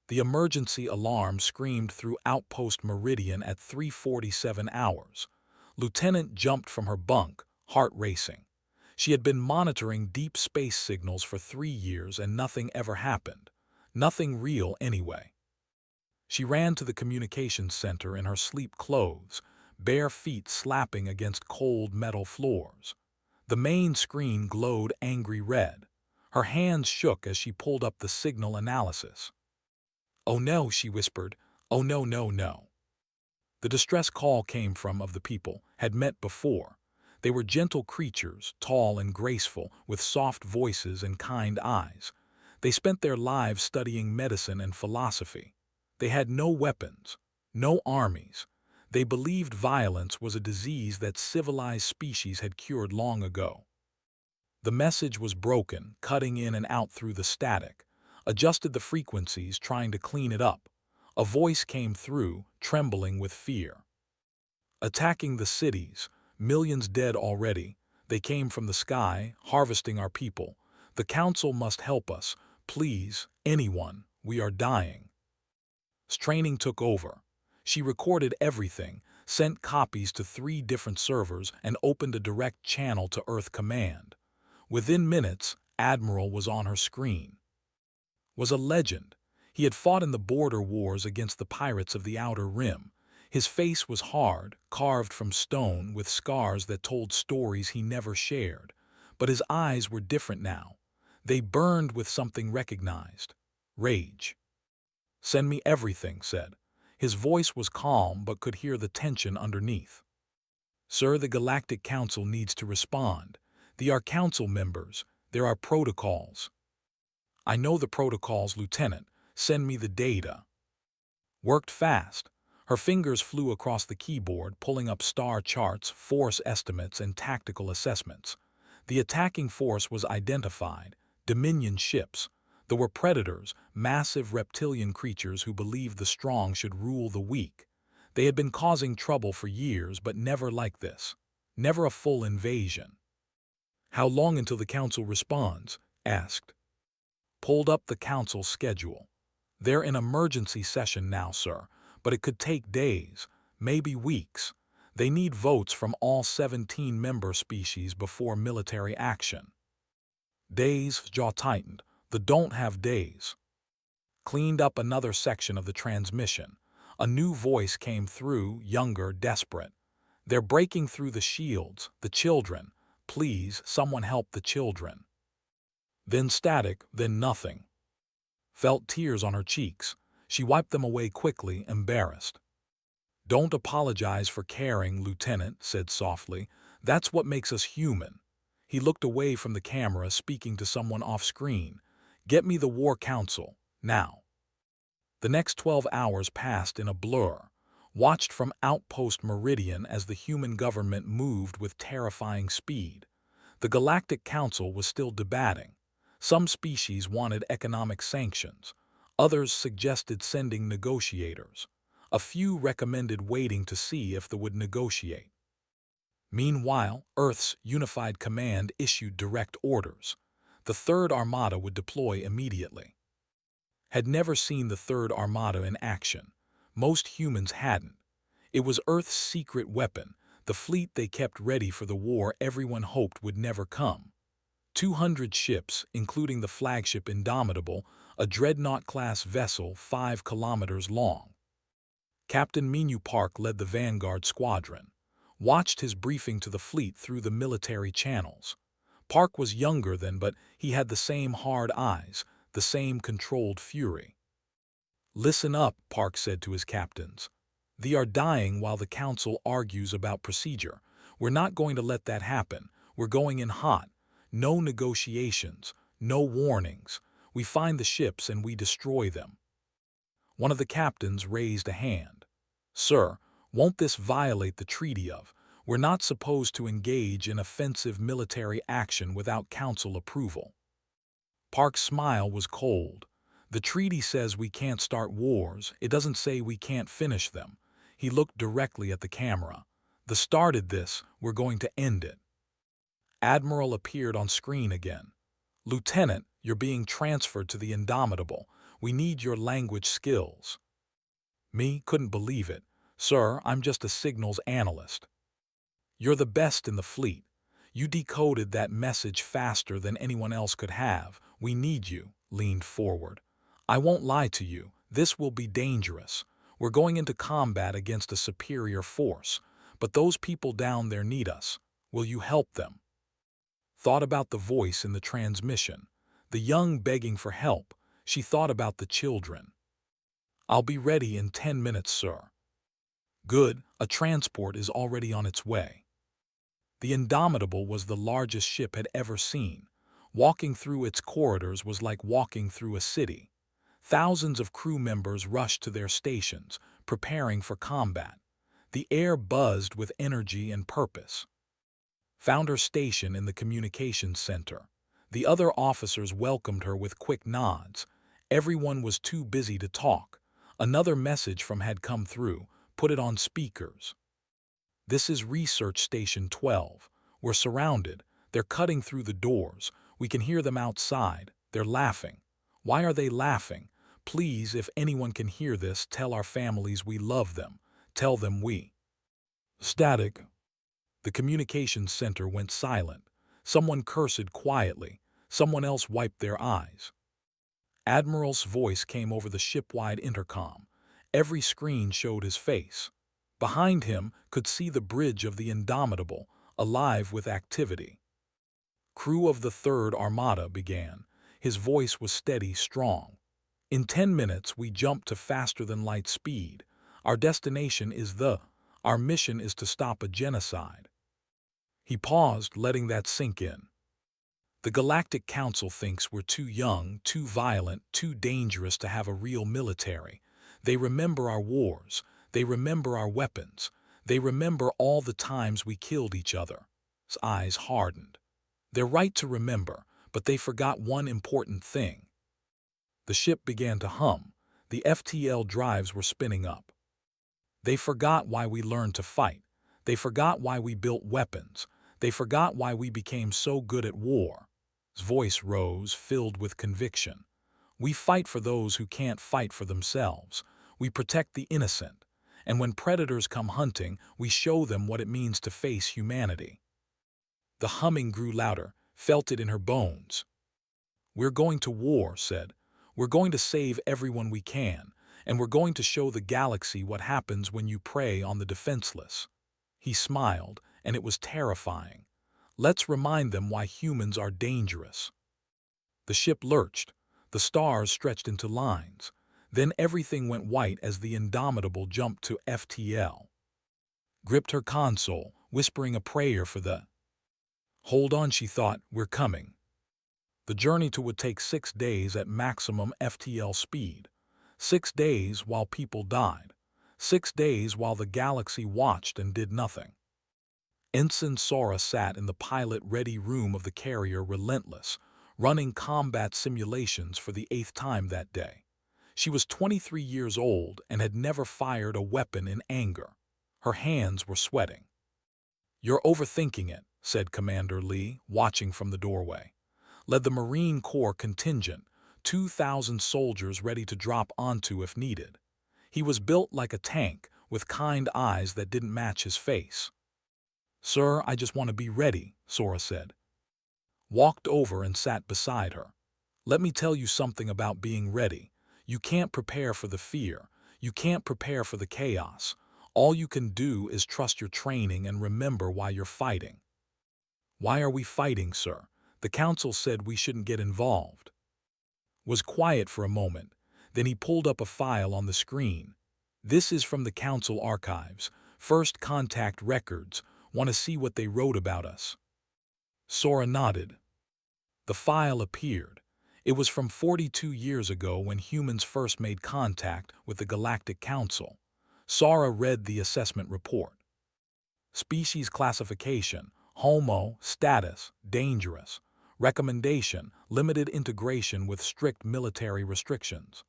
The emergency alarm screamed through Outpost Meridian at 3:47 hours. Lieutenant jumped from her bunk, heart racing. She had been monitoring deep space signals for 3 years and nothing ever happened. Nothing real anyway. She ran to the communications center in her sleep clothes, bare feet slapping against cold metal floors. The main screen glowed angry red. Her hands shook as she pulled up the signal analysis. "Oh no," she whispered. "Oh no, no, no." The distress call came from of the people, had met before. They were gentle creatures, tall and graceful, with soft voices and kind eyes. They spent their lives studying medicine and philosophy. They had no weapons, no armies. They believed violence was a disease that civilized species had cured long ago. The message was broken, cutting in and out through the static. Adjusted the frequencies, trying to clean it up. A voice came through, trembling with fear. "Attacking the cities, millions dead already. They came from the sky, harvesting our people. The council must help us. Please, anyone, we are dying." Straining took over. She recorded everything, sent copies to 3 different servers, and opened a direct channel to Earth Command. Within minutes, Admiral was on her screen. Was a legend. He had fought in the border wars against the pirates of the Outer Rim. His face was hard, carved from stone, with scars that told stories he never shared. But his eyes were different now. They burned with something recognized. Rage. "Send me everything," said. His voice was calm but could hear the tension underneath. "Sir, the Galactic Council needs to respond. They are council members. There are protocols." "I know the protocols, Lieutenant. Send me the data." Worked fast. Her fingers flew across the keyboard, pulling up star charts, force estimates, and tactical assessments. The attacking force was identified: Dominion ships. There were predators, massive reptilian creatures who believed the strong should rule the weak. They had been causing trouble for years, but never like this. Never a full invasion. "How long until the council responds?" asked. Pulled up the council schedule. "They're in emergency session now, sir, but it could take days, maybe weeks. They need votes from all 17 member species before military action." Days, jaw tightened. The don't have days. Cleaned up another section of the transmission. A new voice came through, younger, desperate. "They're breaking through the shields, the children. Please, someone help the children." Then static, then nothing. Felt tears on her cheeks. She wiped them away quickly, embarrassed. "Don't apologize for caring," Lieutenant said softly. "That's what makes us human." He looked away from the camera, speaking to someone off-screen. "Get me the War Council, now." The next 12 hours passed in a blur. Watched from Outpost Meridian as the human government moved with terrifying speed. The Galactic Council was still debating. Some species wanted economic sanctions. Others suggested sending negotiators. A few recommended waiting to see if they would negotiate. Meanwhile, Earth's Unified Command issued direct orders. The Third Armada would deploy immediately. Had never seen the Third Armada in action. Most humans hadn't. It was Earth's secret weapon, the fleet they kept ready for the war everyone hoped would never come. 200 ships, including the flagship Indomitable, a dreadnought-class vessel 5 kilometers long. Captain Minu Park led the Vanguard Squadron. Watched his briefing to the fleet through the military channels. Park was younger then, but he had the same hard eyes, the same controlled fury. "Listen up," Park said to his captains. "They are dying while the council argues about procedure. We're not going to let that happen. We're going in hot. No negotiations, no warnings. We find the ships and we destroy them." One of the captains raised a hand. "Sir, won't this violate the treaty of? We're not supposed to engage in offensive military action without council approval." Park's smile was cold. "The treaty says we can't start wars. It doesn't say we can't finish them." He looked directly at the camera. "The started this, we're going to end it." Admiral appeared on screen again. "Lieutenant, you're being transferred to the Indomitable. We need your language skills." Me couldn't believe it. "Sir, I'm just a signals analyst." "You're the best in the fleet. You decoded that message faster than anyone else could have. We need you," leaned forward. "I won't lie to you. This will be dangerous. We're going into combat against a superior force, but those people down there need us. Will you help them?" Thought about the voice in the transmission. The young begging for help. She thought about the children. "I'll be ready in 10 minutes, sir." "Good, a transport is already on its way." The Indomitable was the largest ship had ever seen. Walking through its corridors was like walking through a city. Thousands of crew members rushed to their stations, preparing for combat. The air buzzed with energy and purpose. Found her station in the communications center. The other officers welcomed her with quick nods. Everyone was too busy to talk. Another message from had come through. Put it on speakers. "This is Research Station 12. We're surrounded. They're cutting through the doors. We can hear them outside. They're laughing." "Why are they laughing? Please, if anyone can hear this, tell our families we love them. Tell them we—" Static. The communications center went silent. Someone cursed quietly. Someone else wiped their eyes. Admiral's voice came over the ship-wide intercom. Every screen showed his face. Behind him could see the bridge of the Indomitable, alive with activity. "Crew of the Third Armada," began. His voice was steady, strong. "In 10 minutes we jump to faster-than-light speed. Our destination is Our mission is to stop a genocide." He paused, letting that sink in. "The Galactic Council thinks we're too young, too violent, too dangerous to have a real military. They remember our wars. They remember our weapons. They remember all the times we killed each other." His eyes hardened. "They're right to remember, but they forgot one important thing." The ship began to hum. The FTL drives were spinning up. "They forgot why we learned to fight. They forgot why we built weapons. They forgot why we became so good at war." His voice rose, filled with conviction. "We fight for those who can't fight for themselves. We protect the innocent. And when predators come hunting, we show them what it means to face humanity." The humming grew louder, felt it in her bones. "We're going to war," said. "We're going to save everyone we can, and we're going to show the galaxy what happens when you prey on the defenseless." He smiled, and it was terrifying. "Let's remind them why humans are dangerous." The ship lurched. The stars stretched into lines. Then everything went white as the Indomitable jumped to FTL. Gripped her console, whispering a prayer for the— "Hold on," she thought, "we're coming." The journey would take 6 days at maximum FTL speed. 6 days while people died. 6 days while the galaxy watched and did nothing. Ensign Sora sat in the pilot-ready room of the carrier, relentless, running combat simulations for the 8th time that day. She was 23 years old and had never fired a weapon in anger. Her hands were sweating. "You're overthinking it," said Commander Lee, watching from the doorway. Led the Marine Corps contingent, 2,000 soldiers ready to drop onto if needed. He was built like a tank, with kind eyes that didn't match his face. "Sir, I just want to be ready," Sora said. Walked over and sat beside her. "Let me tell you something about being ready. You can't prepare for the fear. You can't prepare for the chaos. All you can do is trust your training and remember why you're fighting." "Why are we fighting, sir? The Council said we shouldn't get involved." Was quiet for a moment. Then he pulled up a file on the screen. "This is from the Council archives. First contact records. Want to see what they wrote about us?" Sora nodded. The file appeared. It was from 42 years ago when humans first made contact with the Galactic Council. Sora read the assessment report. Species classification: Homo, status, dangerous. Recommendation: limited integration with strict military restrictions.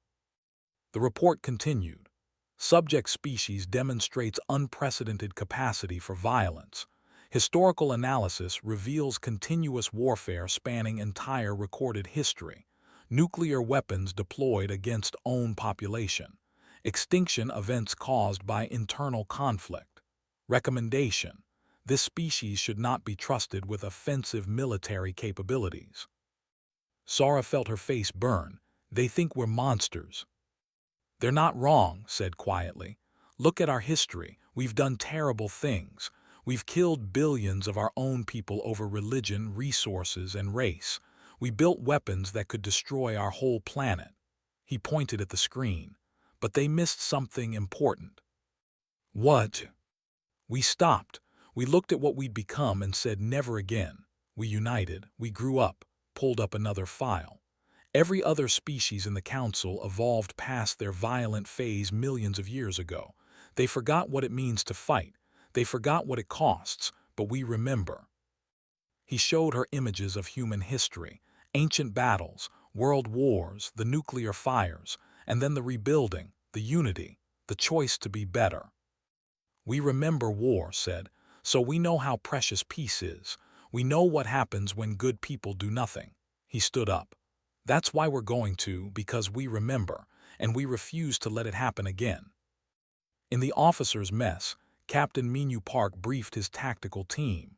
The report continued. Subject species demonstrates unprecedented capacity for violence. Historical analysis reveals continuous warfare spanning entire recorded history. Nuclear weapons deployed against own population. Extinction events caused by internal conflict. Recommendation: this species should not be trusted with offensive military capabilities. Sara felt her face burn. They think we're monsters. They're not wrong, said quietly. Look at our history. We've done terrible things. We've killed billions of our own people over religion, resources, and race. We built weapons that could destroy our whole planet. He pointed at the screen. But they missed something important. What? We stopped. We looked at what we'd become and said never again. We united. We grew up, pulled up another file. Every other species in the Council evolved past their violent phase millions of years ago. They forgot what it means to fight. They forgot what it costs, but we remember. He showed her images of human history, ancient battles, world wars, the nuclear fires, and then the rebuilding, the unity, the choice to be better. We remember war, said, so we know how precious peace is. We know what happens when good people do nothing. He stood up. That's why we're going to, because we remember, and we refuse to let it happen again. In the officers' mess, Captain Minu Park briefed his tactical team.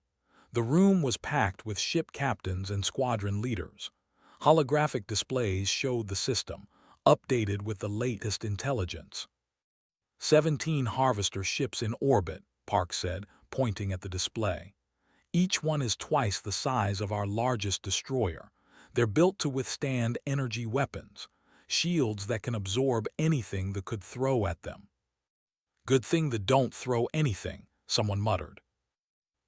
The room was packed with ship captains and squadron leaders. Holographic displays showed the system, updated with the latest intelligence. 17 harvester ships in orbit, Park said, pointing at the display. Each one is twice the size of our largest destroyer. They're built to withstand energy weapons, shields that can absorb anything that could throw at them. Good thing that don't throw anything, someone muttered.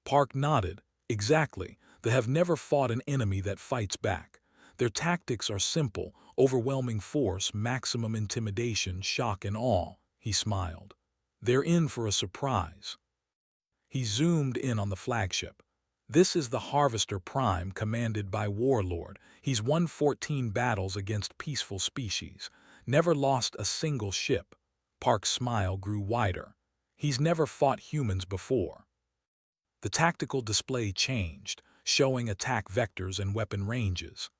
Park nodded. Exactly. They have never fought an enemy that fights back. Their tactics are simple: overwhelming force, maximum intimidation, shock and awe. He smiled. They're in for a surprise. He zoomed in on the flagship. This is the Harvester Prime, commanded by Warlord. He's won 14 battles against peaceful species, never lost a single ship. Park's smile grew wider. He's never fought humans before. The tactical display changed, showing attack vectors and weapon ranges.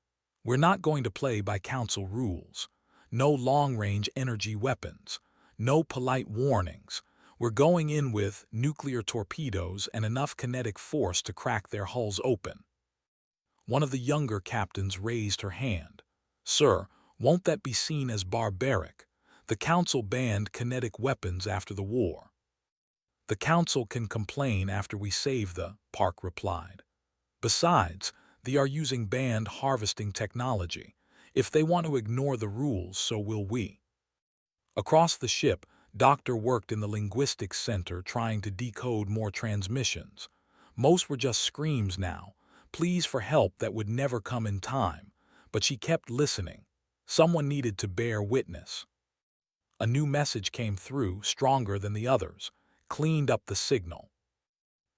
We're not going to play by Council rules. No long-range energy weapons. No polite warnings. We're going in with nuclear torpedoes and enough kinetic force to crack their hulls open. One of the younger captains raised her hand. Sir, won't that be seen as barbaric? The Council banned kinetic weapons after the war. The Council can complain after we save the, Park replied. Besides, they are using banned harvesting technology. If they want to ignore the rules, so will we. Across the ship, Doctor worked in the linguistics center trying to decode more transmissions. Most were just screams now, pleas for help that would never come in time, but she kept listening. Someone needed to bear witness. A new message came through, stronger than the others, cleaned up the signal.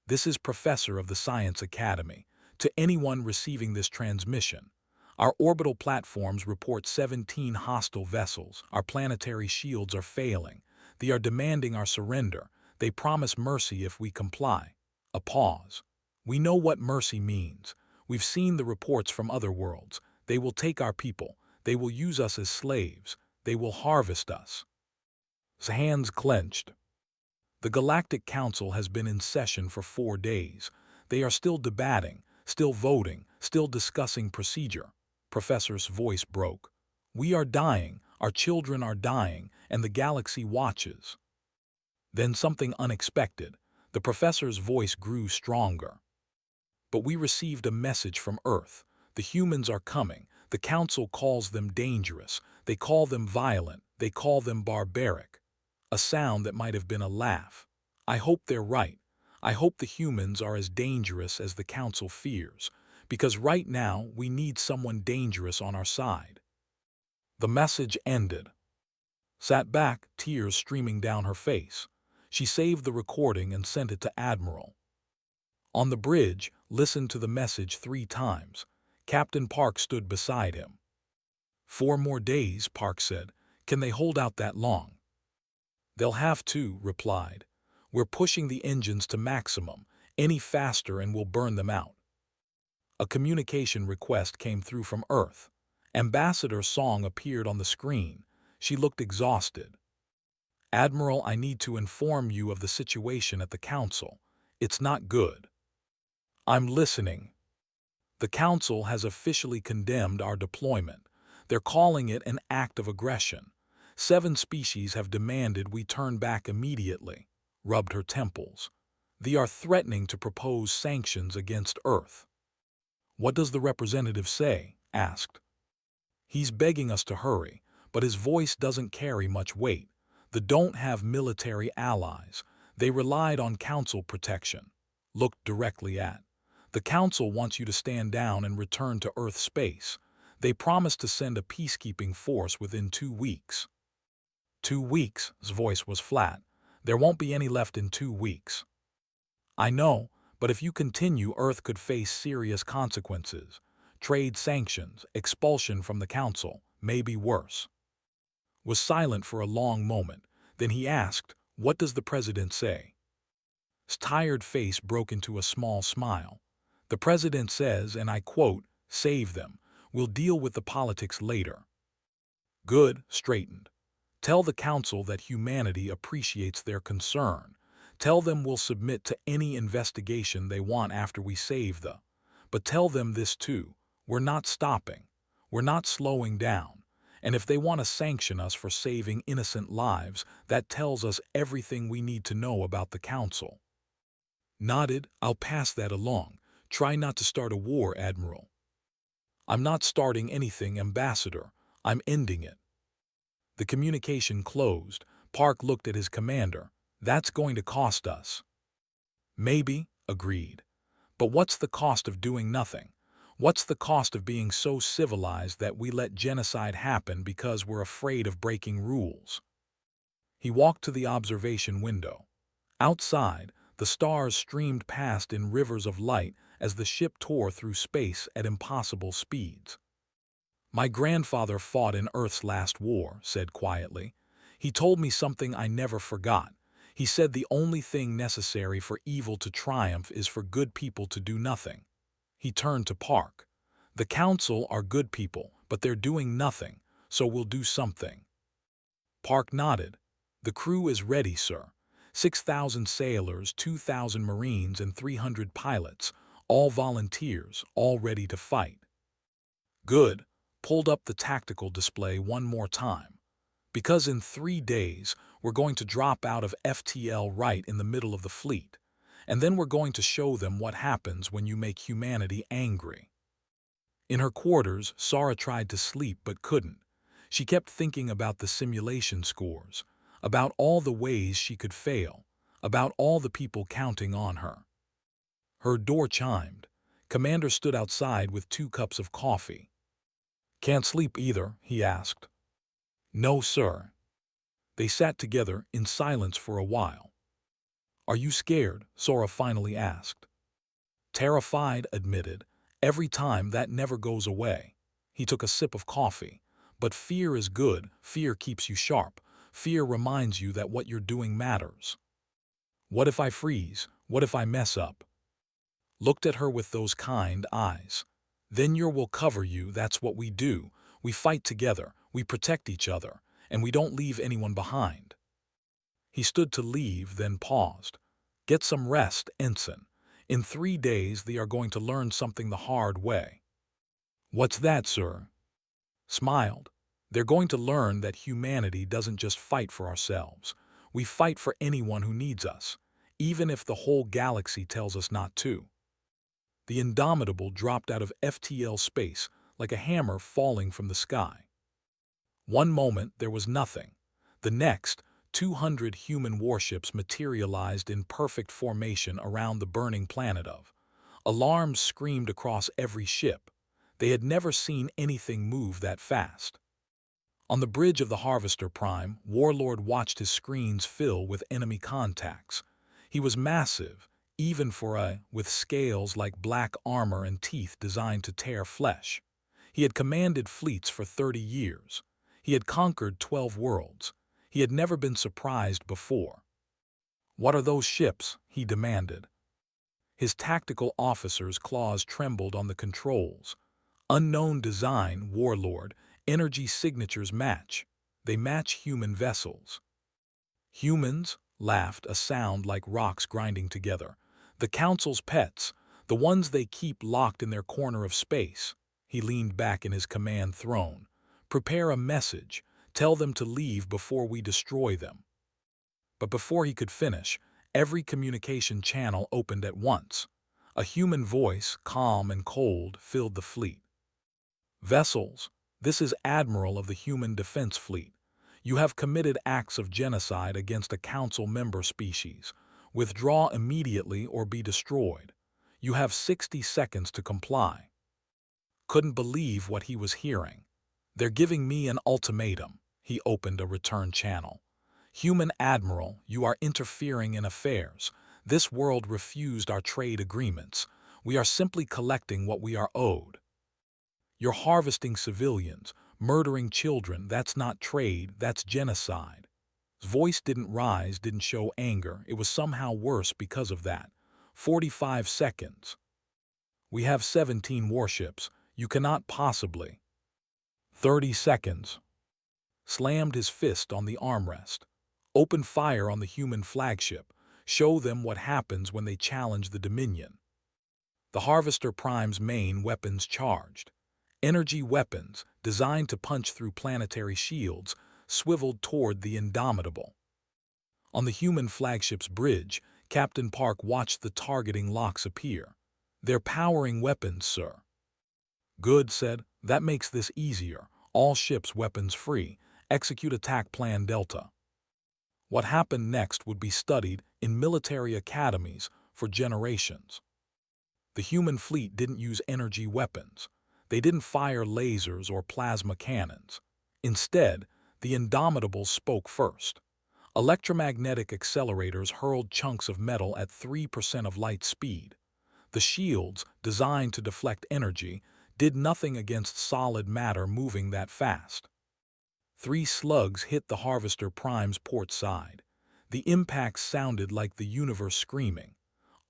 This is Professor of the Science Academy. To anyone receiving this transmission, our orbital platforms report 17 hostile vessels. Our planetary shields are failing. They are demanding our surrender. They promise mercy if we comply. A pause. We know what mercy means. We've seen the reports from other worlds. They will take our people. They will use us as slaves. They will harvest us. His hands clenched. The Galactic Council has been in session for 4 days. They are still debating, still voting, still discussing procedure. Professor's voice broke. We are dying, our children are dying, and the galaxy watches. Then something unexpected. The professor's voice grew stronger. But we received a message from Earth. The humans are coming. The Council calls them dangerous. They call them violent. They call them barbaric. A sound that might have been a laugh. I hope they're right. I hope the humans are as dangerous as the Council fears, because right now we need someone dangerous on our side. The message ended. Sat back, tears streaming down her face. She saved the recording and sent it to Admiral. On the bridge, listened to the message 3 times. Captain Park stood beside him. 4 more days, Park said. Can they hold out that long? They'll have to, replied. We're pushing the engines to maximum. Any faster and we'll burn them out. A communication request came through from Earth. Ambassador Song appeared on the screen. She looked exhausted. "Admiral, I need to inform you of the situation at the Council. It's not good." "I'm listening." "The Council has officially condemned our deployment. They're calling it an act of aggression. 7 species have demanded we turn back immediately," rubbed her temples. "They are threatening to propose sanctions against Earth." "What does the representative say?" asked. "He's begging us to hurry, but his voice doesn't carry much weight. They don't have military allies. They relied on Council protection." Looked directly at. "The Council wants you to stand down and return to Earth space. They promised to send a peacekeeping force within 2 weeks." 2 weeks? His voice was flat. "There won't be any left in 2 weeks." "I know, but if you continue, Earth could face serious consequences. Trade sanctions, expulsion from the Council, maybe worse." Was silent for a long moment. Then he asked, "What does the President say?" His tired face broke into a small smile. "The President says, and I quote, 'Save them. We'll deal with the politics later.'" "Good," straightened. "Tell the Council that humanity appreciates their concern. Tell them we'll submit to any investigation they want after we save the. But tell them this too. We're not stopping. We're not slowing down. And if they want to sanction us for saving innocent lives, that tells us everything we need to know about the Council." Nodded. "I'll pass that along. Try not to start a war, Admiral." "I'm not starting anything, Ambassador. I'm ending it." The communication closed. Park looked at his commander. "That's going to cost us." "Maybe," agreed. "But what's the cost of doing nothing? What's the cost of being so civilized that we let genocide happen because we're afraid of breaking rules?" He walked to the observation window. Outside, the stars streamed past in rivers of light as the ship tore through space at impossible speeds. "My grandfather fought in Earth's last war," said quietly. "He told me something I never forgot. He said the only thing necessary for evil to triumph is for good people to do nothing." He turned to Park. "The Council are good people, but they're doing nothing, so we'll do something." Park nodded. "The crew is ready, sir. 6,000 sailors, 2,000 Marines, and 300 pilots, all volunteers, all ready to fight." "Good." Pulled up the tactical display one more time. "Because in 3 days, we're going to drop out of FTL right in the middle of the fleet. And then we're going to show them what happens when you make humanity angry." In her quarters, Sara tried to sleep but couldn't. She kept thinking about the simulation scores, about all the ways she could fail, about all the people counting on her. Her door chimed. Commander stood outside with 2 cups of coffee. "Can't sleep either?" he asked. "No, sir." They sat together in silence for a while. "Are you scared?" Sora finally asked. "Terrified," admitted. "Every time, that never goes away." He took a sip of coffee. "But fear is good. Fear keeps you sharp. Fear reminds you that what you're doing matters." "What if I freeze? What if I mess up?" Looked at her with those kind eyes. "Then your will cover you. That's what we do. We fight together, we protect each other, and we don't leave anyone behind." He stood to leave, then paused. "Get some rest, Ensign. In 3 days they are going to learn something the hard way." "What's that, sir?" Smiled. "They're going to learn that humanity doesn't just fight for ourselves. We fight for anyone who needs us, even if the whole galaxy tells us not to." The Indomitable dropped out of FTL space like a hammer falling from the sky. One moment there was nothing. The next, 200 human warships materialized in perfect formation around the burning planet of. Alarms screamed across every ship. They had never seen anything move that fast. On the bridge of the Harvester Prime, Warlord watched his screens fill with enemy contacts. He was massive, even for with scales like black armor and teeth designed to tear flesh. He had commanded fleets for 30 years. He had conquered 12 worlds. He had never been surprised before. "What are those ships?" he demanded. His tactical officer's claws trembled on the controls. Unknown design, warlord, energy signatures match. They match human vessels. Humans, laughed, a sound like rocks grinding together. The Council's pets, the ones they keep locked in their corner of space. He leaned back in his command throne. Prepare a message. Tell them to leave before we destroy them. But before he could finish, every communication channel opened at once. A human voice, calm and cold, filled the fleet. Vessels, this is Admiral of the Human Defense Fleet. You have committed acts of genocide against a Council member species. Withdraw immediately or be destroyed. You have 60 seconds to comply. Couldn't believe what he was hearing. They're giving me an ultimatum. He opened a return channel. Human Admiral, you are interfering in affairs. This world refused our trade agreements. We are simply collecting what we are owed. You're harvesting civilians, murdering children. That's not trade, that's genocide. His voice didn't rise, didn't show anger. It was somehow worse because of that. 45 seconds. We have 17 warships. You cannot possibly. 30 seconds. Slammed his fist on the armrest. Open fire on the human flagship. Show them what happens when they challenge the Dominion. The Harvester Prime's main weapons charged. Energy weapons, designed to punch through planetary shields, swiveled toward the Indomitable. On the human flagship's bridge, Captain Park watched the targeting locks appear. They're powering weapons, sir. Good, said. That makes this easier. All ships weapons free. Execute attack plan Delta. What happened next would be studied in military academies for generations. The human fleet didn't use energy weapons. They didn't fire lasers or plasma cannons. Instead, the Indomitables spoke first. Electromagnetic accelerators hurled chunks of metal at 3% of light speed. The shields, designed to deflect energy, did nothing against solid matter moving that fast. 3 slugs hit the Harvester Prime's port side. The impacts sounded like the universe screaming.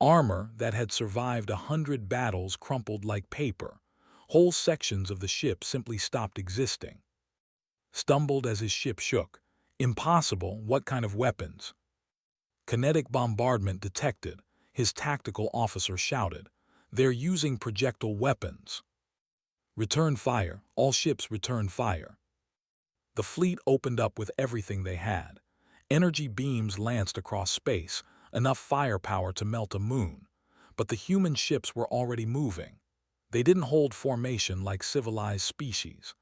Armor that had survived 100 battles crumpled like paper. Whole sections of the ship simply stopped existing. Stumbled as his ship shook. Impossible, what kind of weapons? Kinetic bombardment detected, his tactical officer shouted. They're using projectile weapons. Return fire, all ships return fire. The fleet opened up with everything they had. Energy beams lanced across space, enough firepower to melt a moon. But the human ships were already moving. They didn't hold formation like civilized species.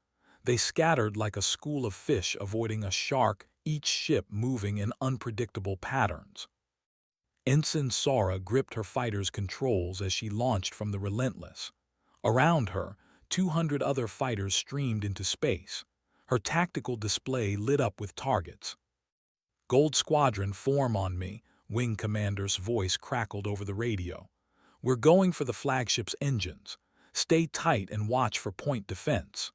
They scattered like a school of fish avoiding a shark, each ship moving in unpredictable patterns. Ensign Sora gripped her fighter's controls as she launched from the Relentless. Around her, 200 other fighters streamed into space. Her tactical display lit up with targets. Gold Squadron, form on me, Wing Commander's voice crackled over the radio. We're going for the flagship's engines. Stay tight and watch for point defense.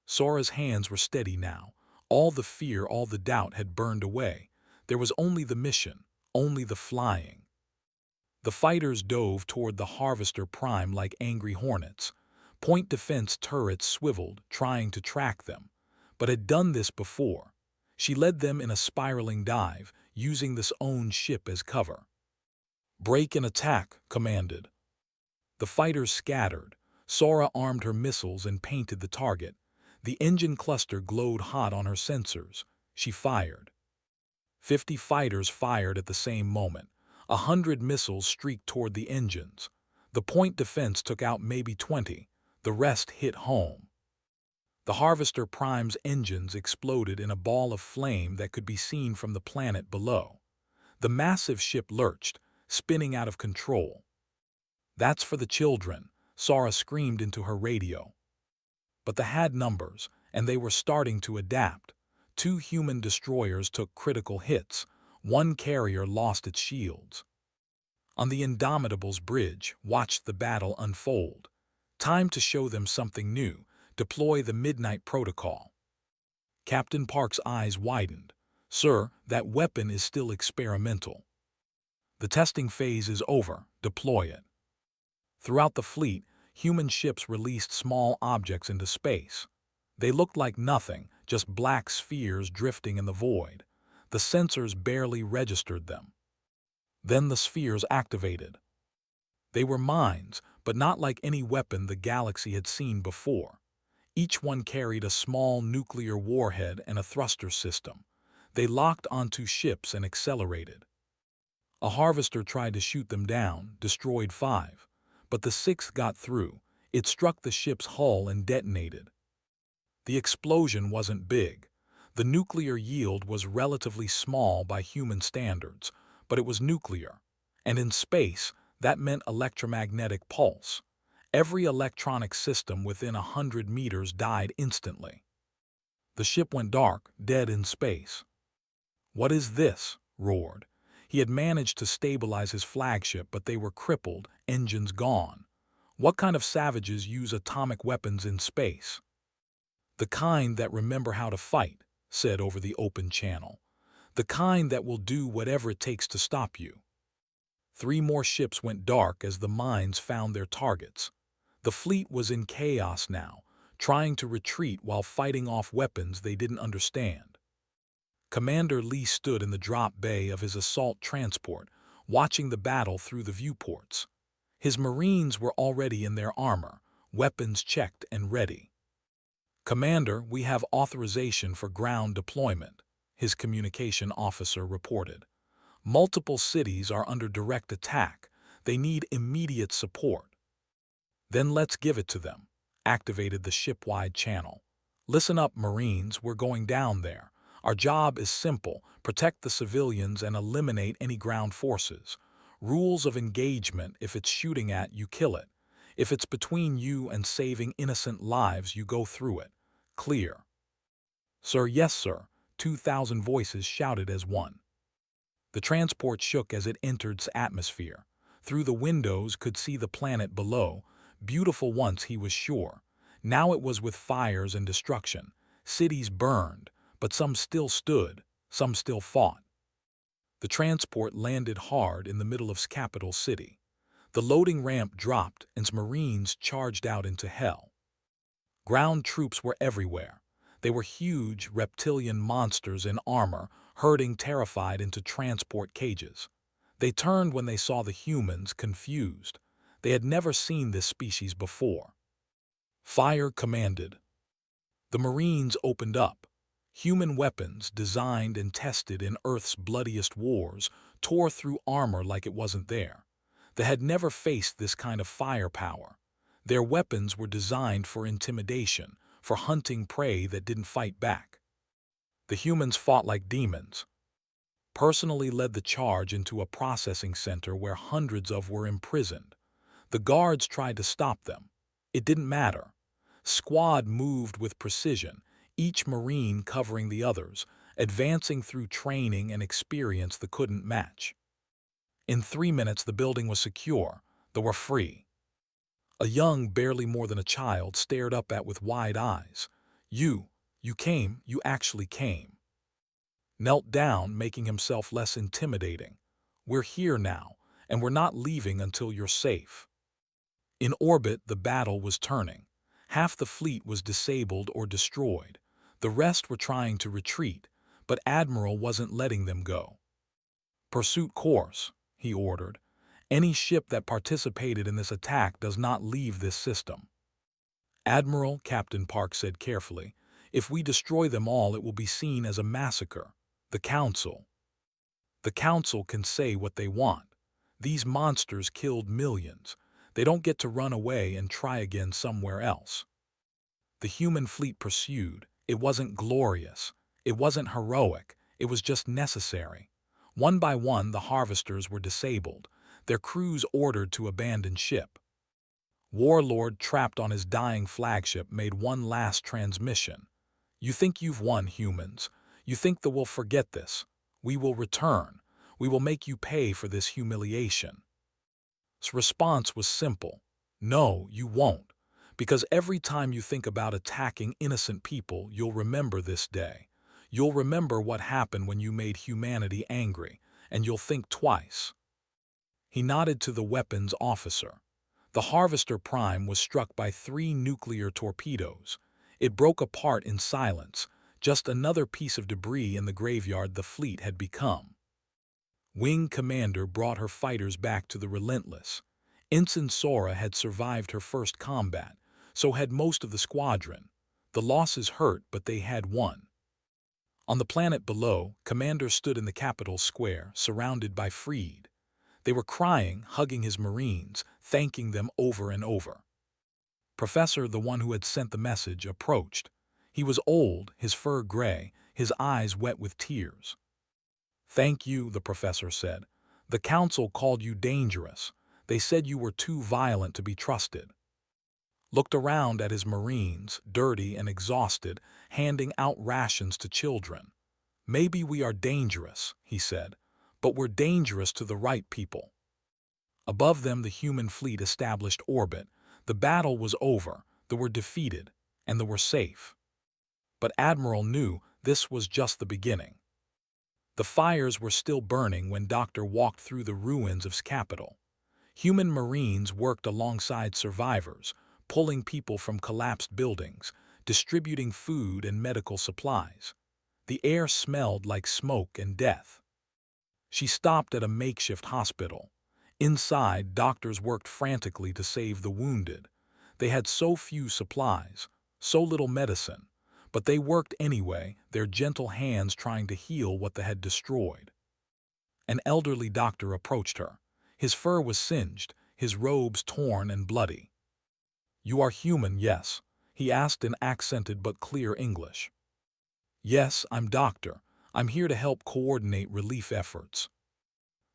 Sora's hands were steady now. All the fear, all the doubt had burned away. There was only the mission, only the flying. The fighters dove toward the Harvester Prime like angry hornets. Point defense turrets swiveled, trying to track them, but had done this before. She led them in a spiraling dive, using this own ship as cover. Break and attack, commanded. The fighters scattered. Sora armed her missiles and painted the target. The engine cluster glowed hot on her sensors. She fired. 50 fighters fired at the same moment. 100 missiles streaked toward the engines. The point defense took out maybe 20. The rest hit home. The Harvester Prime's engines exploded in a ball of flame that could be seen from the planet below. The massive ship lurched, spinning out of control. That's for the children, Sora screamed into her radio. But they had numbers, and they were starting to adapt. 2 human destroyers took critical hits. 1 carrier lost its shields. On the Indomitable's bridge, watched the battle unfold. Time to show them something new. Deploy the Midnight Protocol. Captain Park's eyes widened. Sir, that weapon is still experimental. The testing phase is over. Deploy it. Throughout the fleet, human ships released small objects into space. They looked like nothing, just black spheres drifting in the void. The sensors barely registered them. Then the spheres activated. They were mines, but not like any weapon the galaxy had seen before. Each one carried a small nuclear warhead and a thruster system. They locked onto ships and accelerated. A harvester tried to shoot them down, destroyed 5. But the 6th got through. It struck the ship's hull and detonated. The explosion wasn't big. The nuclear yield was relatively small by human standards, but it was nuclear. And in space, that meant electromagnetic pulse. Every electronic system within 100 meters died instantly. The ship went dark, dead in space. "What is this?" roared. He had managed to stabilize his flagship, but they were crippled, engines gone. What kind of savages use atomic weapons in space? "The kind that remember how to fight," said over the open channel. "The kind that will do whatever it takes to stop you." 3 more ships went dark as the mines found their targets. The fleet was in chaos now, trying to retreat while fighting off weapons they didn't understand. Commander Lee stood in the drop bay of his assault transport, watching the battle through the viewports. His Marines were already in their armor, weapons checked and ready. "Commander, we have authorization for ground deployment," his communication officer reported. "Multiple cities are under direct attack. They need immediate support." "Then let's give it to them," activated the ship-wide channel. "Listen up, Marines, we're going down there. Our job is simple: protect the civilians and eliminate any ground forces. Rules of engagement: if it's shooting at you, kill it. If it's between you and saving innocent lives, you go through it. Clear?" "Sir, yes, sir," 2,000 voices shouted as one. The transport shook as it entered its atmosphere. Through the windows could see the planet below, beautiful once he was sure. Now it was with fires and destruction. Cities burned, but some still stood, some still fought. The transport landed hard in the middle of its capital city. The loading ramp dropped and its Marines charged out into hell. Ground troops were everywhere. They were huge reptilian monsters in armor, herding terrified into transport cages. They turned when they saw the humans, confused. They had never seen this species before. "Fire," commanded. The Marines opened up. Human weapons, designed and tested in Earth's bloodiest wars, tore through armor like it wasn't there. They had never faced this kind of firepower. Their weapons were designed for intimidation, for hunting prey that didn't fight back. The humans fought like demons. Personally led the charge into a processing center where hundreds were imprisoned. The guards tried to stop them. It didn't matter. Squad moved with precision, each Marine covering the others, advancing through training and experience they couldn't match. In 3 minutes the building was secure. They were free. A young, barely more than a child, stared up at with wide eyes. You came, you actually came." Knelt down, making himself less intimidating. "We're here now, and we're not leaving until you're safe." In orbit, the battle was turning. Half the fleet was disabled or destroyed. The rest were trying to retreat, but Admiral wasn't letting them go. "Pursuit course," he ordered. "Any ship that participated in this attack does not leave this system." "Admiral," Captain Park said carefully, "if we destroy them all, it will be seen as a massacre. The Council can say what they want. These monsters killed millions. They don't get to run away and try again somewhere else." The human fleet pursued. It wasn't glorious. It wasn't heroic. It was just necessary. One by one, the harvesters were disabled, their crews ordered to abandon ship. Warlord, trapped on his dying flagship, made one last transmission. "You think you've won, humans. You think that we'll forget this. We will return. We will make you pay for this humiliation." His response was simple. "No, you won't. Because every time you think about attacking innocent people, you'll remember this day. You'll remember what happened when you made humanity angry, and you'll think twice." He nodded to the weapons officer. The Harvester Prime was struck by 3 nuclear torpedoes. It broke apart in silence, just another piece of debris in the graveyard the fleet had become. Wing Commander brought her fighters back to the Relentless. Ensign Sora had survived her first combat, so had most of the squadron. The losses hurt, but they had won. On the planet below, Commander stood in the capital square, surrounded by Freed. They were crying, hugging his Marines, thanking them over and over. Professor, the one who had sent the message, approached. He was old, his fur gray, his eyes wet with tears. "Thank you," the professor said. "The council called you dangerous. They said you were too violent to be trusted." Looked around at his Marines, dirty and exhausted, handing out rations to children. "Maybe we are dangerous," he said, "but we're dangerous to the right people." Above them the human fleet established orbit. The battle was over, they were defeated, and they were safe. But Admiral knew this was just the beginning. The fires were still burning when Doctor walked through the ruins of his capital. Human Marines worked alongside survivors, pulling people from collapsed buildings, distributing food and medical supplies. The air smelled like smoke and death. She stopped at a makeshift hospital. Inside, doctors worked frantically to save the wounded. They had so few supplies, so little medicine, but they worked anyway, their gentle hands trying to heal what they had destroyed. An elderly doctor approached her. His fur was singed, his robes torn and bloody. "You are human, yes?" he asked in accented but clear English. "Yes, I'm doctor. I'm here to help coordinate relief efforts."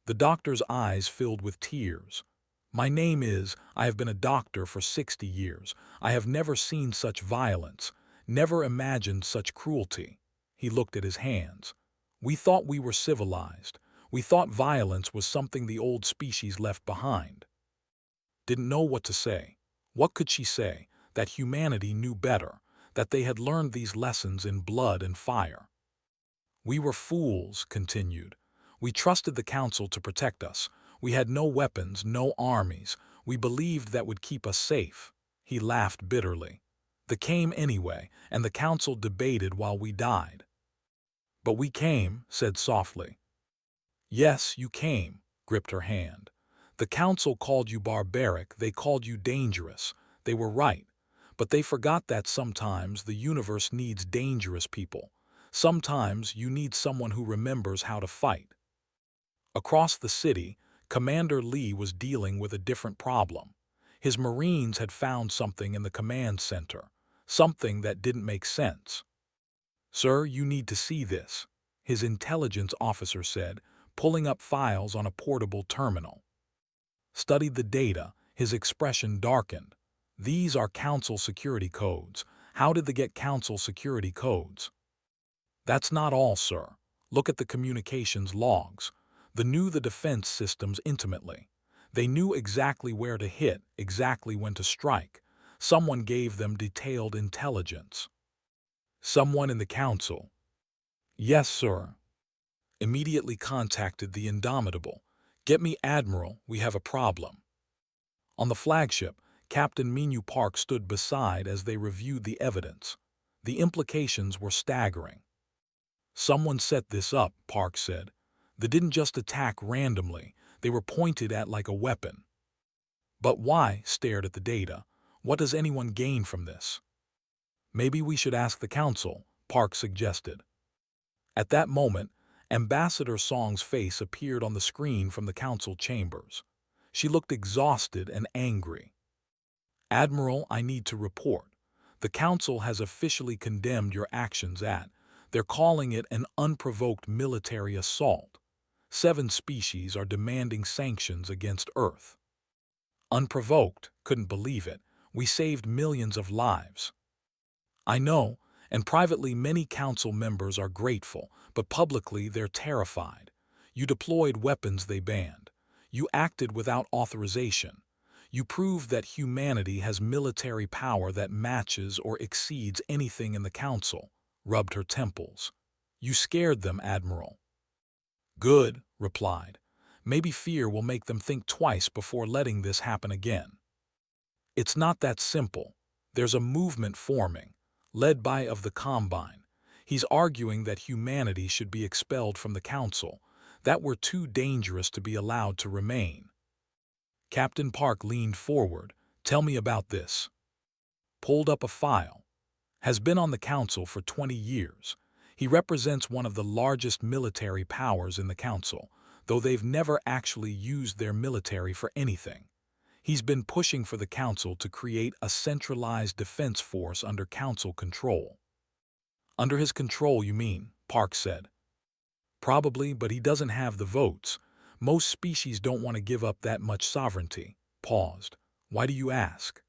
The doctor's eyes filled with tears. "My name is, I have been a doctor for 60 years. I have never seen such violence, never imagined such cruelty." He looked at his hands. "We thought we were civilized. We thought violence was something the old species left behind." Didn't know what to say. What could she say? That humanity knew better, that they had learned these lessons in blood and fire. "We were fools," continued. "We trusted the council to protect us. We had no weapons, no armies. We believed that would keep us safe." He laughed bitterly. "They came anyway, and the council debated while we died." "But we came," said softly. "Yes, you came," gripped her hand. "The council called you barbaric, they called you dangerous. They were right. But they forgot that sometimes the universe needs dangerous people. Sometimes you need someone who remembers how to fight." Across the city, Commander Lee was dealing with a different problem. His Marines had found something in the command center, something that didn't make sense. "Sir, you need to see this," his intelligence officer said, pulling up files on a portable terminal. Studied the data, his expression darkened. "These are council security codes. How did they get council security codes?" "That's not all, sir. Look at the communications logs. They knew the defense systems intimately. They knew exactly where to hit, exactly when to strike. Someone gave them detailed intelligence." "Someone in the council?" "Yes, sir." "Immediately contacted the Indomitable. Get me Admiral, we have a problem." On the flagship, Captain Minu Park stood beside as they reviewed the evidence. The implications were staggering. "Someone set this up," Park said. "They didn't just attack randomly, they were pointed at like a weapon." "But why?" Stared at the data. "What does anyone gain from this?" "Maybe we should ask the council," Park suggested. At that moment, Ambassador Song's face appeared on the screen from the council chambers. She looked exhausted and angry. "Admiral, I need to report. The council has officially condemned your actions they're calling it an unprovoked military assault. 7 species are demanding sanctions against Earth." "Unprovoked," couldn't believe it. "We saved millions of lives." "I know, and privately many council members are grateful, but publicly they're terrified. You deployed weapons they banned. You acted without authorization. You proved that humanity has military power that matches or exceeds anything in the council." Rubbed her temples. "You scared them, Admiral." "Good," replied. "Maybe fear will make them think twice before letting this happen again." It's not that simple. There's a movement forming, led by of the Combine. He's arguing that humanity should be expelled from the Council, that we're too dangerous to be allowed to remain. Captain Park leaned forward. Tell me about this. Pulled up a file. Has been on the Council for 20 years. He represents one of the largest military powers in the Council, though they've never actually used their military for anything. He's been pushing for the Council to create a centralized defense force under Council control. Under his control, you mean, Park said. Probably, but he doesn't have the votes. Most species don't want to give up that much sovereignty. Paused. Why do you ask?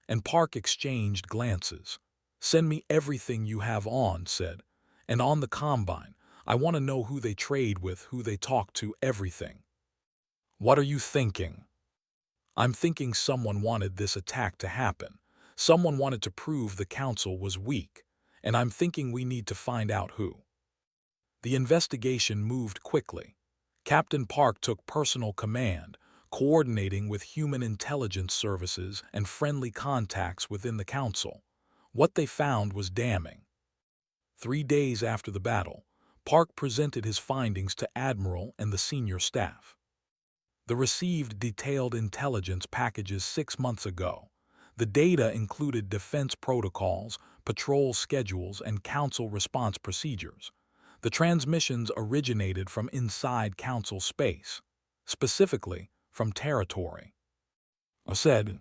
And Park exchanged glances. Send me everything you have on, said. And on the Combine, I want to know who they trade with, who they talk to, everything. What are you thinking? I'm thinking someone wanted this attack to happen. Someone wanted to prove the Council was weak, and I'm thinking we need to find out who. The investigation moved quickly. Captain Park took personal command, coordinating with human intelligence services and friendly contacts within the Council. What they found was damning. 3 days after the battle, Park presented his findings to Admiral and the senior staff. They received detailed intelligence packages 6 months ago. The data included defense protocols, patrol schedules, and Council response procedures. The transmissions originated from inside Council space, specifically from territory. I said,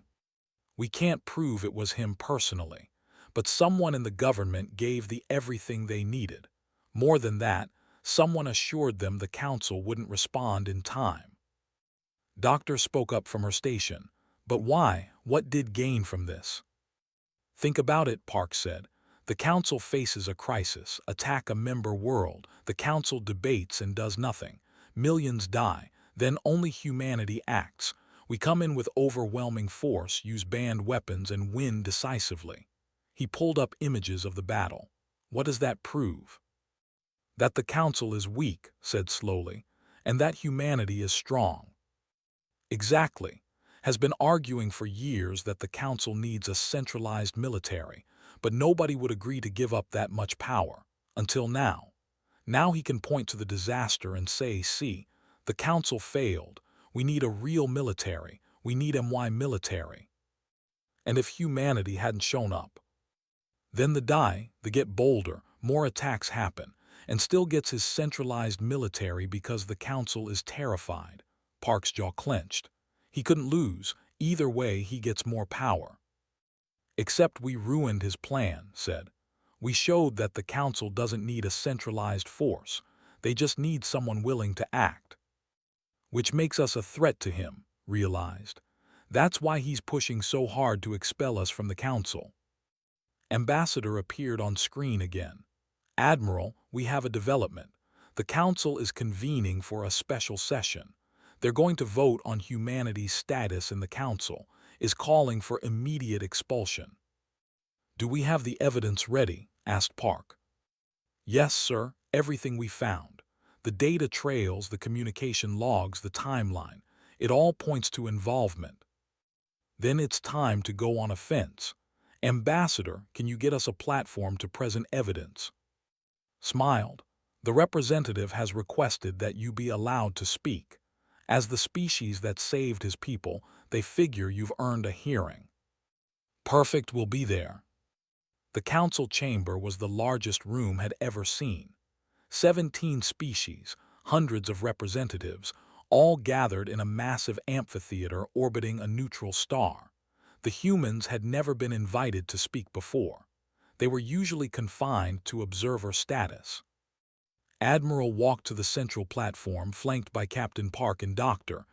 we can't prove it was him personally, but someone in the government gave the everything they needed. More than that, someone assured them the Council wouldn't respond in time. Doctor spoke up from her station. But why? What did gain from this? Think about it, Park said. The Council faces a crisis, attack a member world. The Council debates and does nothing. Millions die. Then only humanity acts. We come in with overwhelming force, use banned weapons, and win decisively. He pulled up images of the battle. What does that prove? That the Council is weak, said slowly, and that humanity is strong. Exactly. Has been arguing for years that the Council needs a centralized military, but nobody would agree to give up that much power. Until now. Now he can point to the disaster and say, see, the Council failed. We need a real military. We need MY military. And if humanity hadn't shown up, then they get bolder, more attacks happen, and still gets his centralized military because the Council is terrified. Park's jaw clenched. He couldn't lose. Either way, he gets more power. Except we ruined his plan, said. We showed that the Council doesn't need a centralized force. They just need someone willing to act. Which makes us a threat to him, realized. That's why he's pushing so hard to expel us from the Council. Ambassador appeared on screen again. Admiral, we have a development. The Council is convening for a special session. They're going to vote on humanity's status in the Council, is calling for immediate expulsion. Do we have the evidence ready? Asked Park. Yes, sir, everything we found. The data trails, the communication logs, the timeline. It all points to involvement. Then it's time to go on offense. Ambassador, can you get us a platform to present evidence? Smiled. The representative has requested that you be allowed to speak. As the species that saved his people, they figure you've earned a hearing. Perfect, will be there. The Council chamber was the largest room had ever seen. 17 species, hundreds of representatives, all gathered in a massive amphitheater orbiting a neutral star. The humans had never been invited to speak before. They were usually confined to observer status. Admiral walked to the central platform, flanked by Captain Park and Doctor.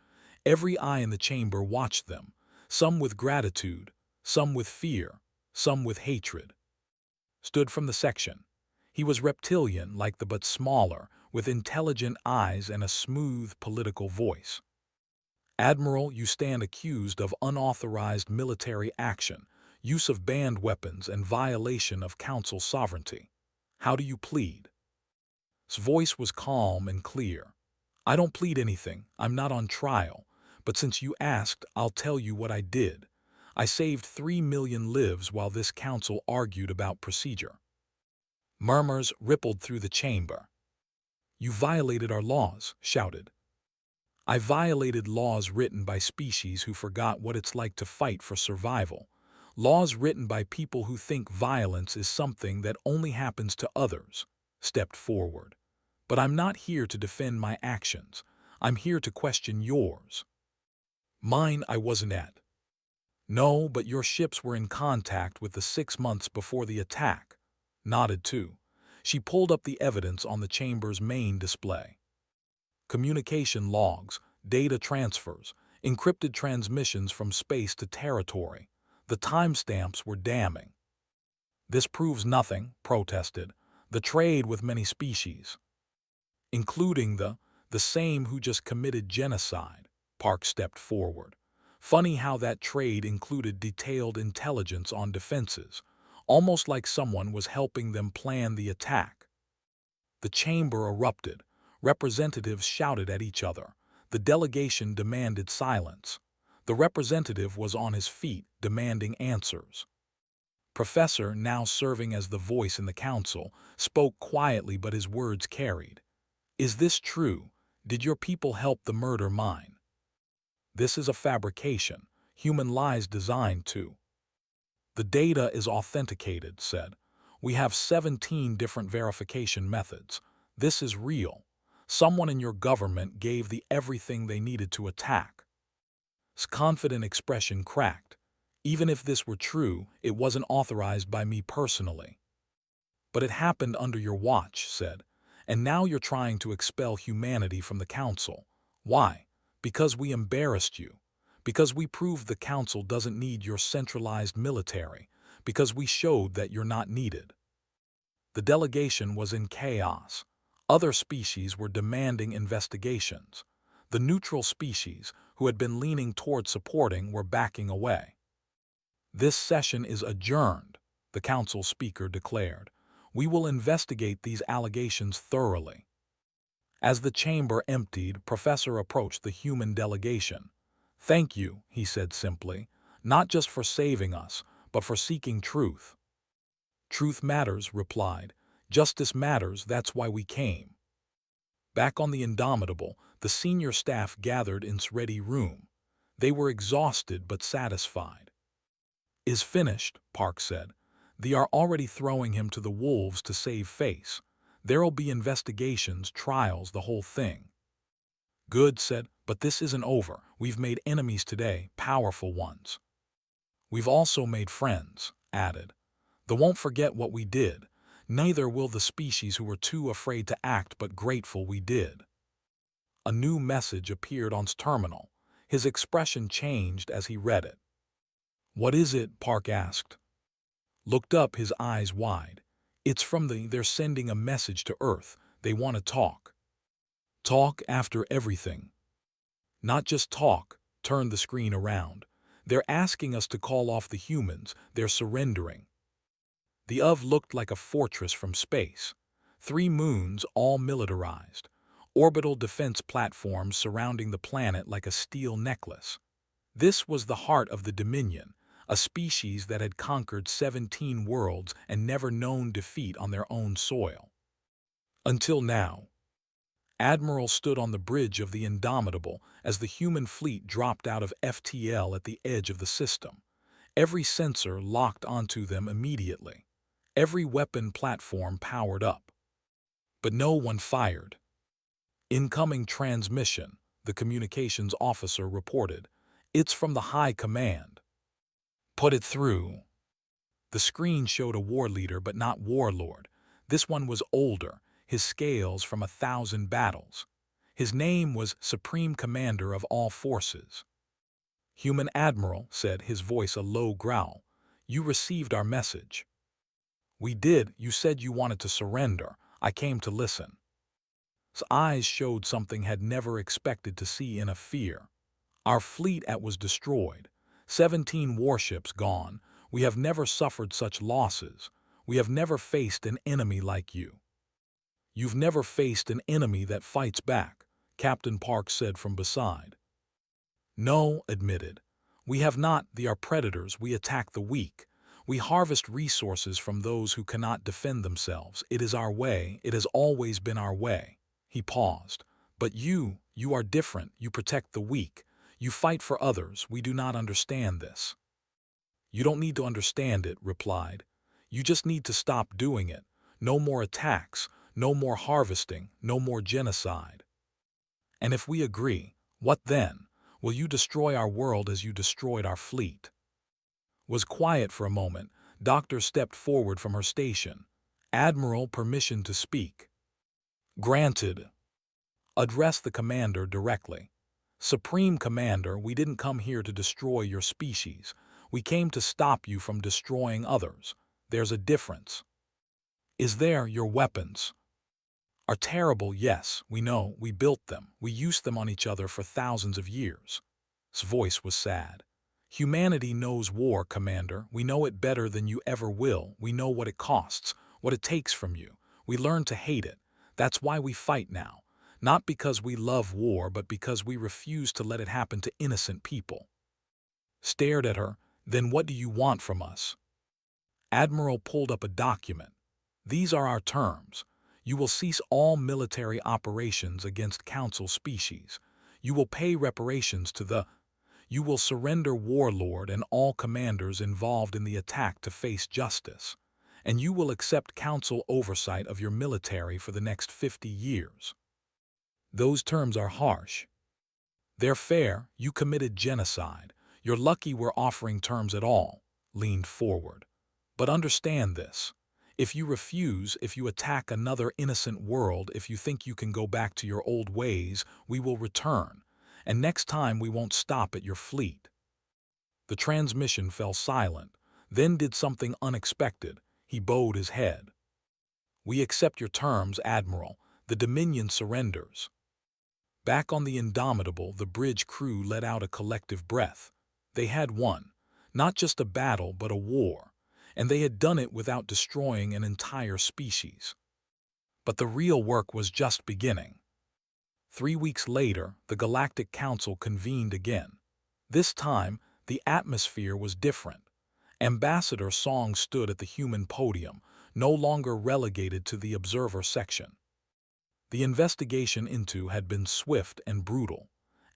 Every eye in the chamber watched them, some with gratitude, some with fear, some with hatred. Stood from the section. He was reptilian-like but smaller, with intelligent eyes and a smooth political voice. Admiral, you stand accused of unauthorized military action, use of banned weapons, and violation of Council sovereignty. How do you plead? His voice was calm and clear. I don't plead anything. I'm not on trial. But since you asked, I'll tell you what I did. I saved 3 million lives while this council argued about procedure. Murmurs rippled through the chamber. You violated our laws, shouted. I violated laws written by species who forgot what it's like to fight for survival. Laws written by people who think violence is something that only happens to others. Stepped forward. But I'm not here to defend my actions. I'm here to question yours. Mine I wasn't at. No, but your ships were in contact with the 6 months before the attack. Nodded too. She pulled up the evidence on the chamber's main display. Communication logs, data transfers, encrypted transmissions from space to territory. The timestamps were damning. This proves nothing, protested. The trade with many species, including the same who just committed genocide. Park stepped forward. Funny how that trade included detailed intelligence on defenses, almost like someone was helping them plan the attack. The chamber erupted. Representatives shouted at each other. The delegation demanded silence. The representative was on his feet, demanding answers. Professor, now serving as the voice in the council, spoke quietly, but his words carried. Is this true? Did your people help the murder mine? This is a fabrication. Human lies designed to. The data is authenticated, said. We have 17 different verification methods. This is real. Someone in your government gave the everything they needed to attack. His confident expression cracked. Even if this were true, it wasn't authorized by me personally. But it happened under your watch, said. And now you're trying to expel humanity from the council. Why? Because we embarrassed you. Because we proved the council doesn't need your centralized military. Because we showed that you're not needed. The delegation was in chaos. Other species were demanding investigations. The neutral species, who had been leaning toward supporting, were backing away. This session is adjourned, the council speaker declared. We will investigate these allegations thoroughly. As the chamber emptied, Professor approached the human delegation. Thank you, he said simply, not just for saving us, but for seeking truth. Truth matters, replied. Justice matters, that's why we came. Back on the Indomitable, the senior staff gathered in its ready room. They were exhausted but satisfied. Is finished, Park said. They are already throwing him to the wolves to save face. There'll be investigations, trials, the whole thing. Good, said, but this isn't over. We've made enemies today, powerful ones. We've also made friends, added. They won't forget what we did. Neither will the species who were too afraid to act but grateful we did. A new message appeared on his terminal. His expression changed as he read it. What is it? Park asked. Looked up, his eyes wide. It's from they're sending a message to Earth. They want to talk. Talk after everything. Not just talk, turn the screen around. They're asking us to call off the humans. They're surrendering. The OV looked like a fortress from space. 3 moons, all militarized. Orbital defense platforms surrounding the planet like a steel necklace. This was the heart of the Dominion, a species that had conquered 17 worlds and never known defeat on their own soil. Until now. Admiral stood on the bridge of the Indomitable as the human fleet dropped out of FTL at the edge of the system. Every sensor locked onto them immediately. Every weapon platform powered up. But no one fired. Incoming transmission, the communications officer reported. It's from the High Command. Put it through. The screen showed a war leader but not warlord. This one was older, his scales from 1,000 battles. His name was Supreme Commander of all forces. Human Admiral, said, his voice a low growl. You received our message. We did. You said you wanted to surrender. I came to listen. His eyes showed something had never expected to see in a fear. Our fleet was destroyed. 17 warships gone. We have never suffered such losses. We have never faced an enemy like you. You've never faced an enemy that fights back, Captain Park said from beside. No, admitted. We have not, they are predators, we attack the weak. We harvest resources from those who cannot defend themselves. It is our way, it has always been our way. He paused. But you are different, you protect the weak. You fight for others, we do not understand this. You don't need to understand it, replied. You just need to stop doing it. No more attacks, no more harvesting, no more genocide. And if we agree, what then? Will you destroy our world as you destroyed our fleet? Was quiet for a moment. Doctor stepped forward from her station. Admiral, permission to speak. Granted. Address the commander directly. Supreme Commander, we didn't come here to destroy your species. We came to stop you from destroying others. There's a difference. Is there? Your weapons are terrible, yes, we know, we built them, we used them on each other for thousands of years. His voice was sad. Humanity knows war, Commander. We know it better than you ever will. We know what it costs, what it takes from you. We learn to hate it. That's why we fight now. Not because we love war, but because we refuse to let it happen to innocent people. Stared at her. Then what do you want from us? Admiral pulled up a document. These are our terms. You will cease all military operations against Council species. You will pay reparations to the... You will surrender Warlord and all commanders involved in the attack to face justice. And you will accept Council oversight of your military for the next 50 years. Those terms are harsh. They're fair. You committed genocide. You're lucky we're offering terms at all. Leaned forward. But understand this. If you refuse, if you attack another innocent world, if you think you can go back to your old ways, we will return. And next time we won't stop at your fleet. The transmission fell silent, then did something unexpected. He bowed his head. We accept your terms, Admiral. The Dominion surrenders. Back on the Indomitable, the bridge crew let out a collective breath. They had won. Not just a battle, but a war. And they had done it without destroying an entire species. But the real work was just beginning. 3 weeks later, the Galactic Council convened again. This time, the atmosphere was different. Ambassador Song stood at the human podium, no longer relegated to the observer section. The investigation into had been swift and brutal.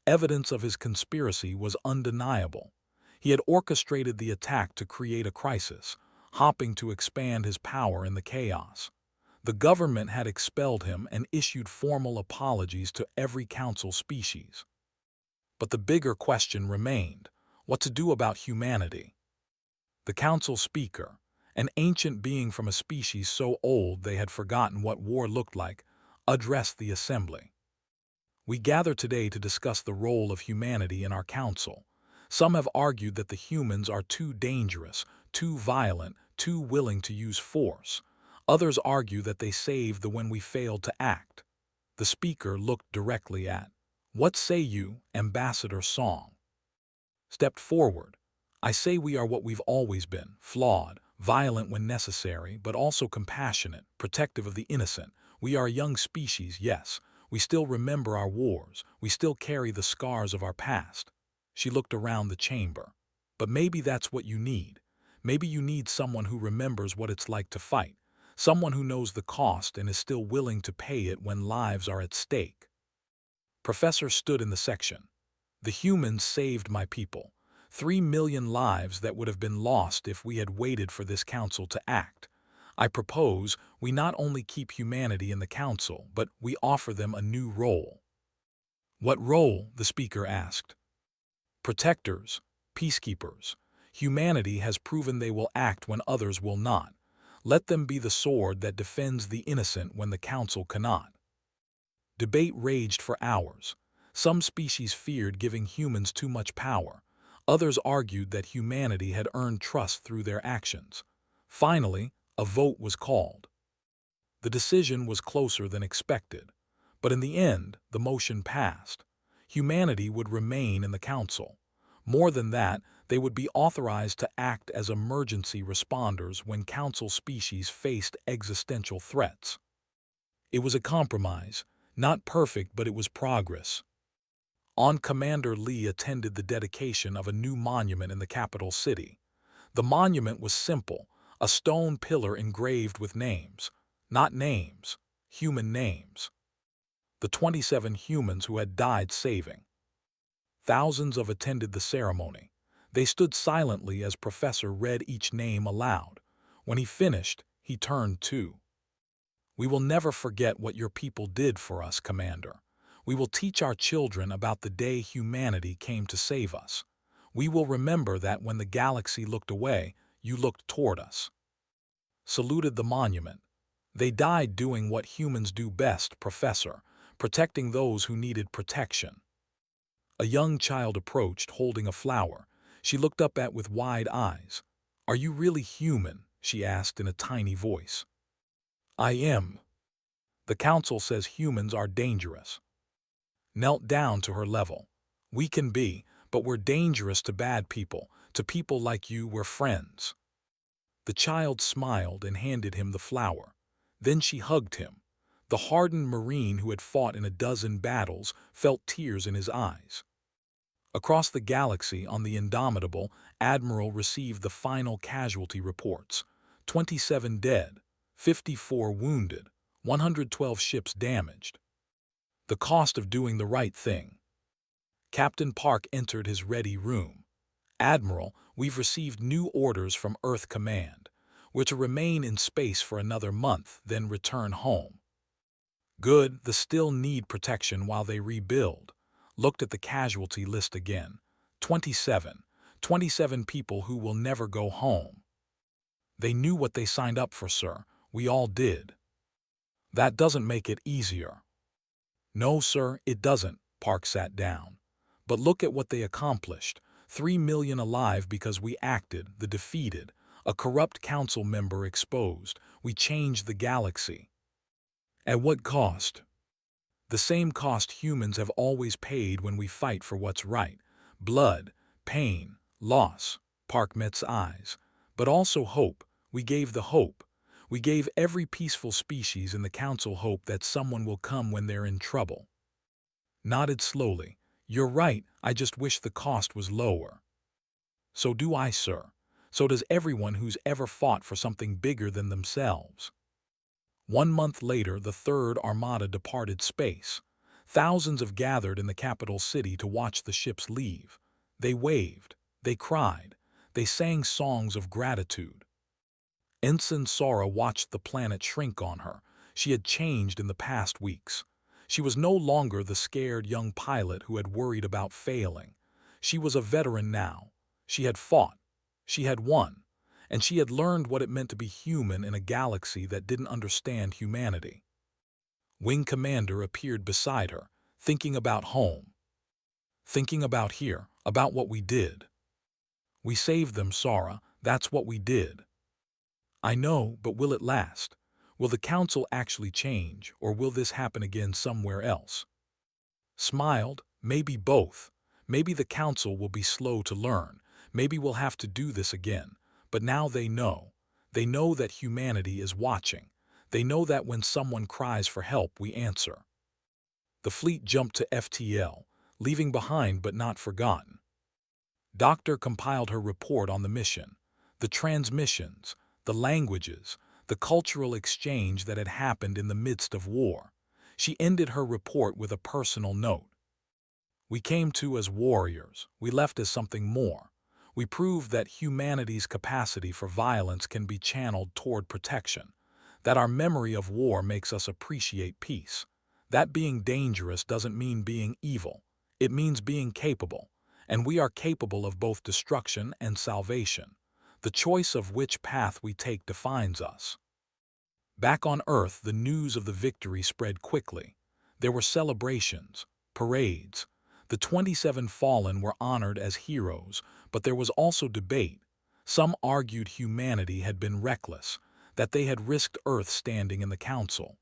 Evidence of his conspiracy was undeniable. He had orchestrated the attack to create a crisis, hoping to expand his power in the chaos. The government had expelled him and issued formal apologies to every Council species. But the bigger question remained: what to do about humanity? The Council speaker, an ancient being from a species so old they had forgotten what war looked like, addressed the assembly. We gather today to discuss the role of humanity in our council. Some have argued that the humans are too dangerous, too violent, too willing to use force. Others argue that they saved the when we failed to act. The speaker looked directly at, "What say you, Ambassador Song?" Stepped forward. "I say we are what we've always been, flawed, violent when necessary, but also compassionate, protective of the innocent. We are a young species, yes. We still remember our wars. We still carry the scars of our past." She looked around the chamber. "But maybe that's what you need. Maybe you need someone who remembers what it's like to fight. Someone who knows the cost and is still willing to pay it when lives are at stake." Professor stood in the section. "The humans saved my people. 3 million lives that would have been lost if we had waited for this council to act. I propose we not only keep humanity in the council, but we offer them a new role." "What role?" the speaker asked. "Protectors, peacekeepers. Humanity has proven they will act when others will not. Let them be the sword that defends the innocent when the council cannot." Debate raged for hours. Some species feared giving humans too much power. Others argued that humanity had earned trust through their actions. Finally, a vote was called. The decision was closer than expected, but in the end, the motion passed. Humanity would remain in the council. More than that, they would be authorized to act as emergency responders when council species faced existential threats. It was a compromise, not perfect, but it was progress. On Commander Lee attended the dedication of a new monument in the capital city. The monument was simple, a stone pillar engraved with names. Not names, human names. The 27 humans who had died saving. Thousands of attended the ceremony. They stood silently as Professor read each name aloud. When he finished, he turned to. "We will never forget what your people did for us, Commander. We will teach our children about the day humanity came to save us. We will remember that when the galaxy looked away, you looked toward us." Saluted the monument. "They died doing what humans do best, Professor, protecting those who needed protection." A young child approached, holding a flower. She looked up at with wide eyes. "Are you really human?" she asked in a tiny voice. "I am. The council says humans are dangerous." Knelt down to her level. "We can be, but we're dangerous to bad people. To people like you, we're friends." The child smiled and handed him the flower. Then she hugged him. The hardened Marine who had fought in a dozen battles felt tears in his eyes. Across the galaxy on the Indomitable, Admiral received the final casualty reports. 27 dead, 54 wounded, 112 ships damaged. The cost of doing the right thing. Captain Park entered his ready room. "Admiral, we've received new orders from Earth Command. We're to remain in space for another month, then return home." "Good, the still need protection while they rebuild." Looked at the casualty list again. 27. 27 people who will never go home. "They knew what they signed up for, sir. We all did." "That doesn't make it easier." "No, sir, it doesn't." Park sat down. "But look at what they accomplished. 3 million alive because we acted, the defeated. A corrupt council member exposed. We changed the galaxy." "At what cost?" "The same cost humans have always paid when we fight for what's right. Blood, pain, loss." Park met's eyes. "But also hope. We gave the hope. We gave every peaceful species in the council hope that someone will come when they're in trouble." Nodded slowly. "You're right, I just wish the cost was lower." "So do I, sir. So does everyone who's ever fought for something bigger than themselves." 1 month later, the Third Armada departed space. Thousands have gathered in the capital city to watch the ships leave. They waved. They cried. They sang songs of gratitude. Ensign Sora watched the planet shrink on her. She had changed in the past weeks. She was no longer the scared young pilot who had worried about failing. She was a veteran now. She had fought. She had won. And she had learned what it meant to be human in a galaxy that didn't understand humanity. Wing Commander appeared beside her, thinking about home. "Thinking about here, about what we did." "We saved them, Sora. That's what we did." "I know, but will it last? Will the council actually change, or will this happen again somewhere else?" Smiled. "Maybe both. Maybe the council will be slow to learn. Maybe we'll have to do this again. But now they know. They know that humanity is watching. They know that when someone cries for help, we answer." The fleet jumped to FTL, leaving behind but not forgotten. Doctor compiled her report on the mission, the transmissions, the languages, the cultural exchange that had happened in the midst of war. She ended her report with a personal note. "We came to as warriors. We left as something more. We proved that humanity's capacity for violence can be channeled toward protection, that our memory of war makes us appreciate peace. That being dangerous doesn't mean being evil. It means being capable, and we are capable of both destruction and salvation. The choice of which path we take defines us." Back on Earth, the news of the victory spread quickly. There were celebrations, parades. The 27 fallen were honored as heroes, but there was also debate. Some argued humanity had been reckless, that they had risked Earth standing in the council.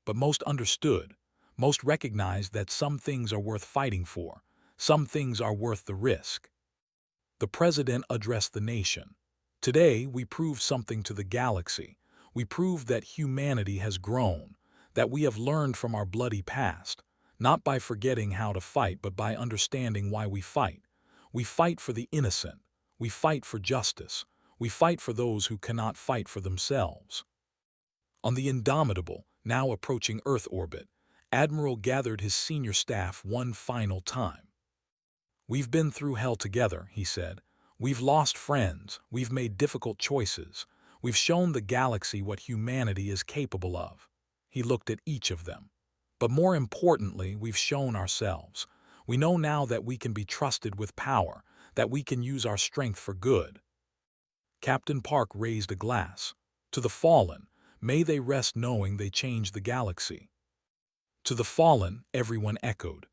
But most understood, most recognized that some things are worth fighting for, some things are worth the risk. The president addressed the nation. "Today we proved something to the galaxy. We proved that humanity has grown, that we have learned from our bloody past, not by forgetting how to fight, but by understanding why we fight. We fight for the innocent. We fight for justice. We fight for those who cannot fight for themselves. On the Indomitable, now approaching Earth orbit, Admiral gathered his senior staff one final time. "We've been through hell together," he said. "We've lost friends. We've made difficult choices. We've shown the galaxy what humanity is capable of." He looked at each of them. "But more importantly, we've shown ourselves. We know now that we can be trusted with power, that we can use our strength for good." Captain Park raised a glass. "To the fallen, may they rest knowing they changed the galaxy." "To the fallen," everyone echoed.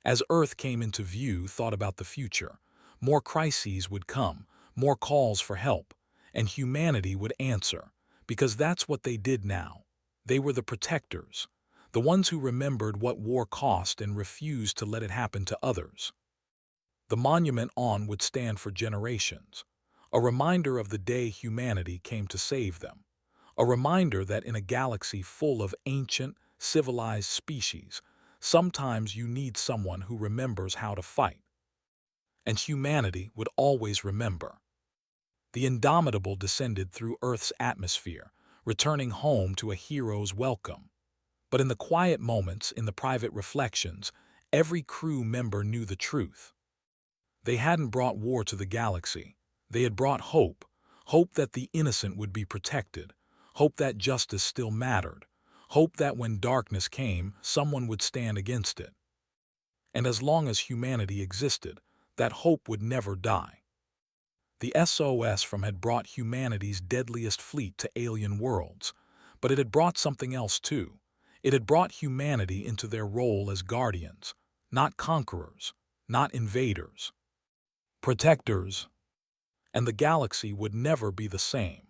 As Earth came into view, thought about the future. More crises would come, more calls for help, and humanity would answer, because that's what they did now. They were the protectors, the ones who remembered what war cost and refused to let it happen to others. The monument on would stand for generations, a reminder of the day humanity came to save them, a reminder that in a galaxy full of ancient, civilized species, sometimes you need someone who remembers how to fight. And humanity would always remember. The Indomitable descended through Earth's atmosphere, returning home to a hero's welcome. But in the quiet moments, in the private reflections, every crew member knew the truth. They hadn't brought war to the galaxy. They had brought hope, hope that the innocent would be protected, hope that justice still mattered, hope that when darkness came, someone would stand against it. And as long as humanity existed, that hope would never die. The SOS had brought humanity's deadliest fleet to alien worlds, but it had brought something else too. It had brought humanity into their role as guardians, not conquerors, not invaders, protectors. And the galaxy would never be the same.